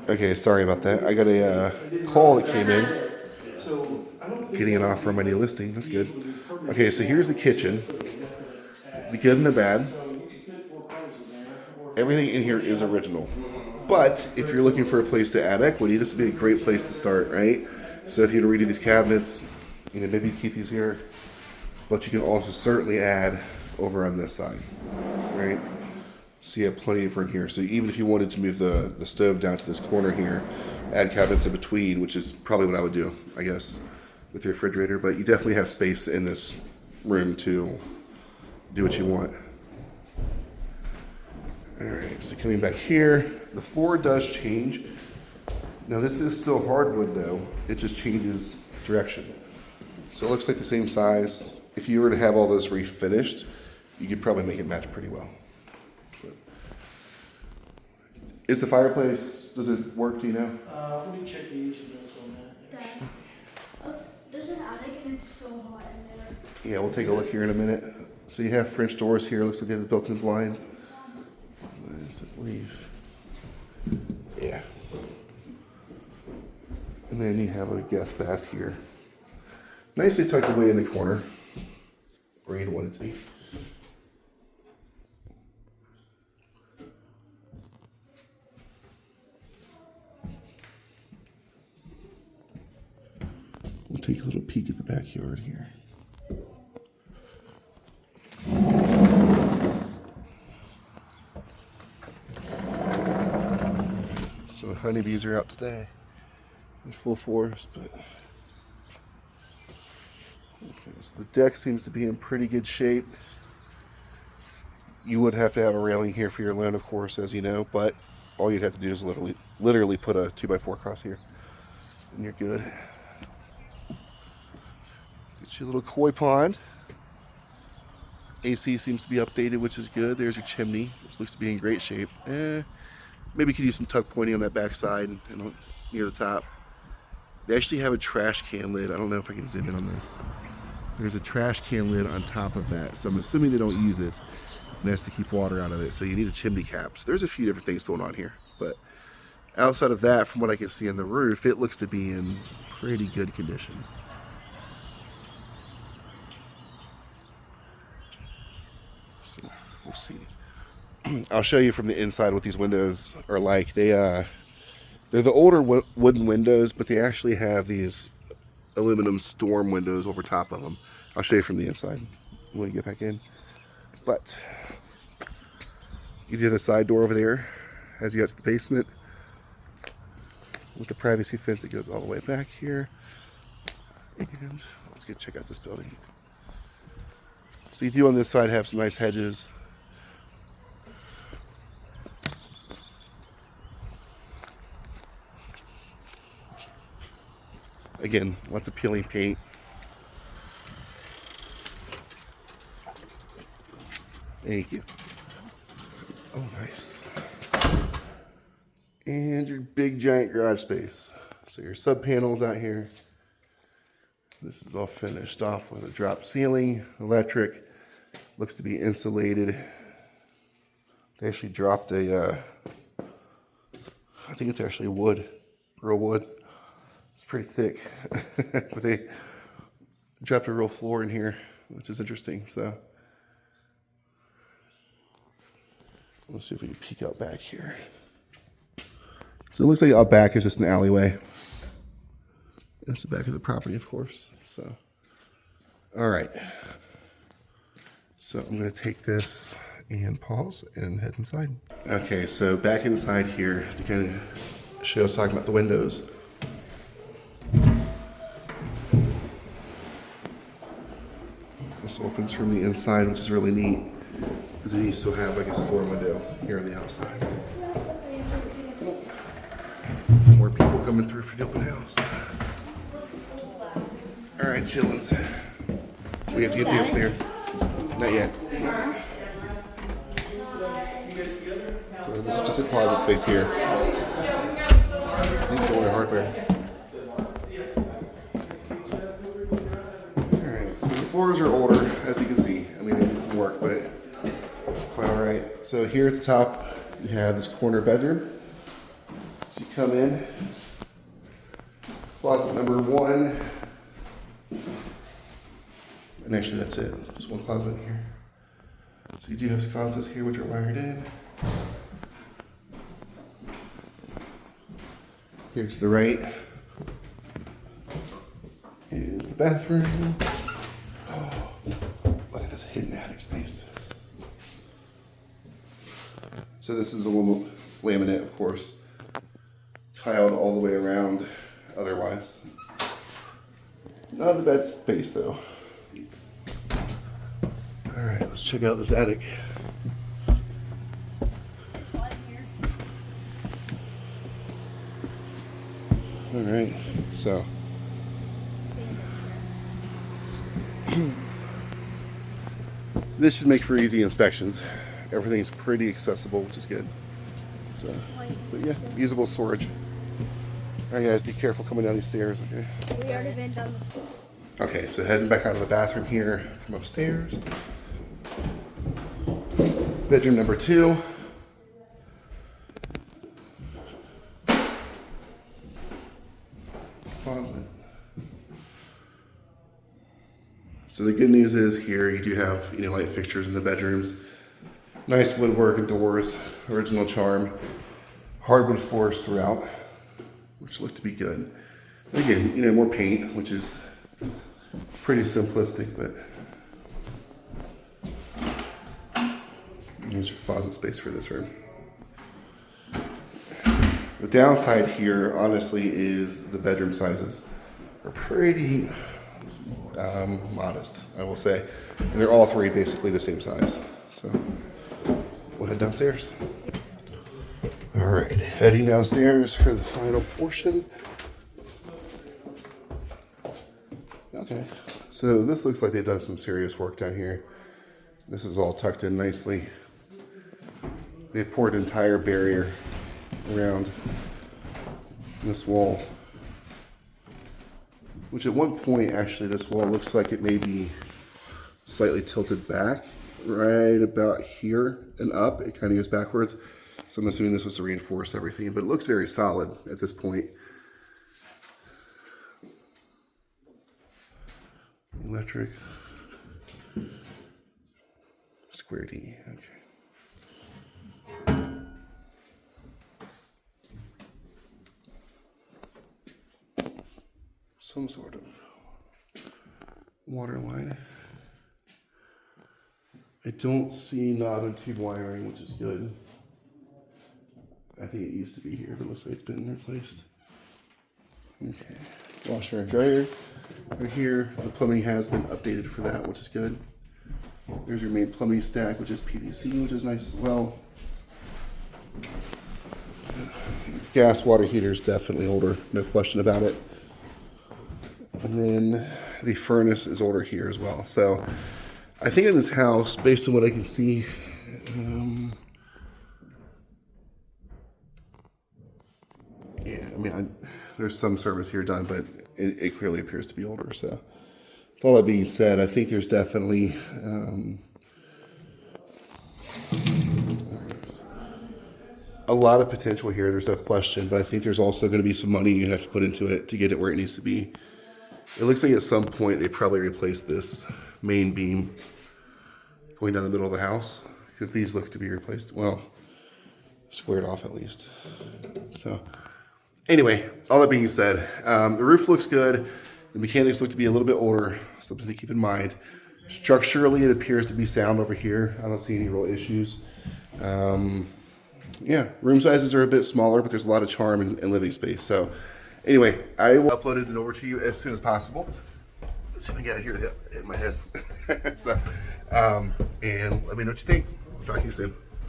Okay, sorry about that. I got a call that came in. Getting it off from my new listing. That's good. Okay, so here's the kitchen. The good and the bad. Everything in here is original. But if you're looking for a place to add equity, this would be a great place to start, right? So if you were to redo these cabinets, maybe you keep these here, but you can also certainly add over on this side, right? So you have plenty of room here. So even if you wanted to move the stove down to this corner here, add cabinets in between, which is probably what I would do, I guess, with your refrigerator. But you definitely have space in this room to do what you want. All right, so coming back here, the floor does change. Now this is still hardwood though, it just changes direction. So it looks like the same size. If you were to have all those refinished, you could probably make it match pretty well. But is the fireplace, does it work, do you know? Let me check the HMS on that. Dad, there's an attic and it's so hot in there. Yeah, we'll take a look here in a minute. So you have French doors here, looks like they have the built-in blinds. I believe. Yeah. And then you have a guest bath here. Nicely tucked away in the corner, where you'd want it to be. We'll take a little peek at the backyard here. So honeybees are out today in full force, but okay, so the deck seems to be in pretty good shape. You would have to have a railing here for your loan, of course, as you know, but all you'd have to do is literally put a 2x4 across here, and you're good. Get you a little koi pond. AC seems to be updated, which is good. There's your chimney, which looks to be in great shape. Maybe you could use some tuck pointing on that back side and near the top. They actually have a trash can lid. I don't know if I can zoom in on this. There's a trash can lid on top of that, so I'm assuming they don't use it. And that's to keep water out of it, so you need a chimney cap. So there's a few different things going on here. But outside of that, from what I can see on the roof, it looks to be in pretty good condition. So we'll see. I'll show you from the inside what these windows are like. They're the older wooden windows, but they actually have these aluminum storm windows over top of them. I'll show you from the inside when we get back in. But you do have a side door over there as you get to the basement with the privacy fence that goes all the way back here. And let's go check out this building. So you do on this side have some nice hedges. Again, lots of peeling paint. Thank you. Oh, nice. And your big giant garage space. So your sub panels out here. This is all finished off with a drop ceiling, electric. Looks to be insulated. They actually dropped I think it's actually wood, real wood. Pretty thick, but they dropped a real floor in here, which is interesting. So let's see if we can peek out back here. So it looks like out back is just an alleyway. That's the back of the property, of course. So, all right. So I'm going to take this and pause and head inside. Okay, so back inside here to kind of show us talking about the windows. This opens from the inside, which is really neat, because then you still have like a store window here on the outside. More people coming through for the open house. All right, chillins. We have to get the upstairs. Not yet. So this is just a closet space here. Door hardware. Floors are older, as you can see. I mean, they need some work, but it's quite all right. So here at the top, you have this corner bedroom. So you come in, closet number 1, and actually that's it, just one closet in here. So you do have sconces here which are wired in. Here to the right is the bathroom. Oh, look at this hidden attic space. So this is a little laminate, of course, tiled all the way around. Otherwise, not the bad space though. All right, let's check out this attic. All right, so this should make for easy inspections. Everything's pretty accessible, which is good. So, but yeah, usable storage. All right, guys, be careful coming down these stairs. Okay. We already been down the stairs. Okay, so heading back out of the bathroom here from upstairs. Bedroom number 2. Closet. So the good news is here you do have light fixtures in the bedrooms. Nice woodwork and doors, original charm. Hardwood floors throughout, which look to be good. And again, more paint, which is pretty simplistic, but here's your closet space for this room. The downside here, honestly, is the bedroom sizes are pretty modest, I will say. And they're all 3 basically the same size. So we'll head downstairs. All right, heading downstairs for the final portion. Okay, so this looks like they've done some serious work down here. This is all tucked in nicely. They poured an entire barrier around this wall, which at one point, actually, this wall looks like it may be slightly tilted back, right about here and up. It kind of goes backwards. So I'm assuming this was to reinforce everything, but it looks very solid at this point. Electric. Square D, okay. Some sort of water line. I don't see knob and tube wiring, which is good. I think it used to be here, but it looks like it's been replaced. Okay, washer and dryer right here. The plumbing has been updated for that, which is good. There's your main plumbing stack, which is PVC, which is nice as well. Gas water heater is definitely older, no question about it. And then the furnace is older here as well. So I think in this house, based on what I can see, there's some service here done, but it clearly appears to be older. So with all that being said, I think there's definitely a lot of potential here. There's no question, but I think there's also going to be some money you have to put into it to get it where it needs to be. It looks like at some point they probably replaced this main beam going down the middle of the house, because these look to be replaced, well, squared off at least. So anyway, all that being said, the roof looks good. The mechanics look to be a little bit older, something to keep in mind. Structurally, it appears to be sound over here. I don't see any real issues. Yeah, room sizes are a bit smaller, but there's a lot of charm and living space. So anyway, I will upload it over to you as soon as possible. Let's see if I can get it here to hit my head. So, and let me know what you think. Talk to you soon.